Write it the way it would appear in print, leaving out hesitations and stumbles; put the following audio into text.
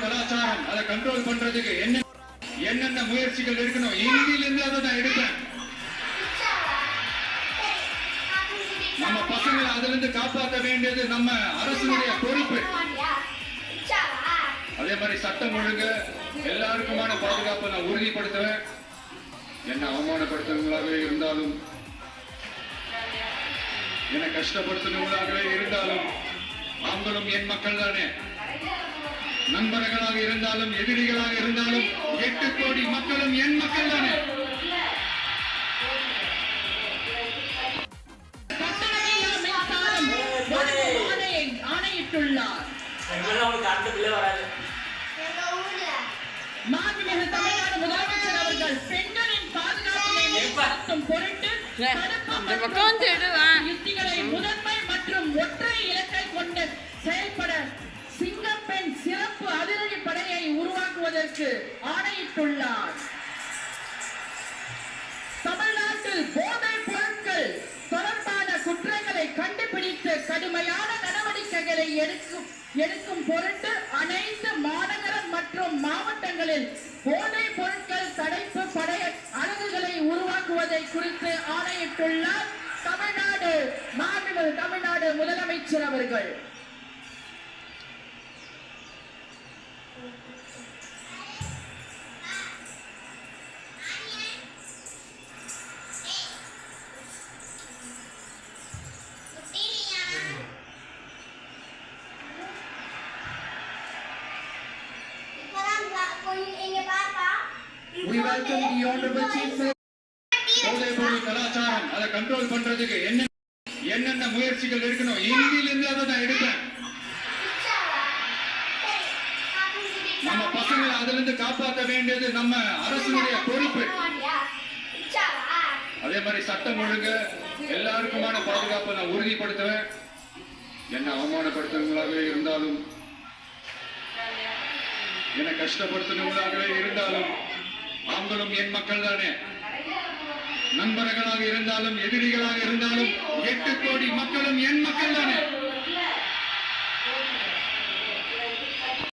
கலாச்சாரம் அதை கண்ட்ரோல் பண்றதுக்கு என்னென்ன முயற்சிகள் இருக்கணும் இந்தியிலிருந்து அதை நான் எடுப்பேன். நம்ம பசங்களை அதுல இருந்து காப்பாற்ற வேண்டியது நம்ம அரசுடைய பொறுப்பு. அதே மாதிரி சட்டம் ஒழுங்கு எல்லாருக்குமான பாதுகாப்பை நான் உறுதிப்படுத்துவேன். என்ன அவமானப்படுத்துறவங்களாகவே இருந்தாலும் என்ன கஷ்டப்படுத்துறவங்களாகவே இருந்தாலும் அவங்களும் என் மக்கள் தானே. நண்பர்களாக இருந்தாலும் எதிரிகளாக இருந்தாலும் 8 கோடி மக்களும் என் மக்கள் தானே. ஆணையிட்டுள்ளார். மாண்புமிகு தமிழ்நாடு முதலமைச்சர் அவர்கள் பெண்களின் பாதுகாப்பினை மேம்படுத்தும் பொருட்டு யுத்திகளை முதன்மை மற்றும் ஒற்றை இலக்கை கொண்டு செயல்பட சிங்கப்பெண் சிறப்பு அதிரடி படையை உருவாக்குவதற்கு ஆணையிட்டுள்ளார். தமிழ்நாட்டில் போதைப் பொருட்கள் தொடர்பான குற்றங்களை கண்டுபிடித்து கடுமையான நடவடிக்கைகளை எடுக்கும் பொருட்டு அனைத்து மாநகரம் மற்றும் மாவட்டங்களில் போதைப் பொருட்கள் தடுப்பு படை அலகுகளை உருவாக்குவதை குறித்து ஆணையிட்டுள்ளார் தமிழ்நாடு முதலமைச்சர் அவர்கள். We welcome the Honorable Chief Minister. கலாச்சாரம் அதை கண்ட்ரோல் பண்றதுக்கு என்னென்ன முயற்சிகள் இருக்கணும் இந்தியிலிருந்து அதை நான் எடுப்பேன். நம்ம பசங்களை அதுல இருந்து காப்பாற்ற வேண்டியது நம்ம அரசுடைய பொறுப்பு. அதே மாதிரி சட்டம் ஒழுங்கு எல்லாருக்குமான பாதுகாப்பை நான் உறுதிப்படுத்துவேன். என்ன அவமானப்படுத்துறவங்களாகவே இருந்தாலும் என்ன கஷ்டப்படுத்துறவங்களாகவே இருந்தாலும் அவங்களும் என் மக்கள் தானே. நண்பர்களாக இருந்தாலும் எதிரிகளாக இருந்தாலும் 8 கோடி மக்களும் என் மக்கள் தானே.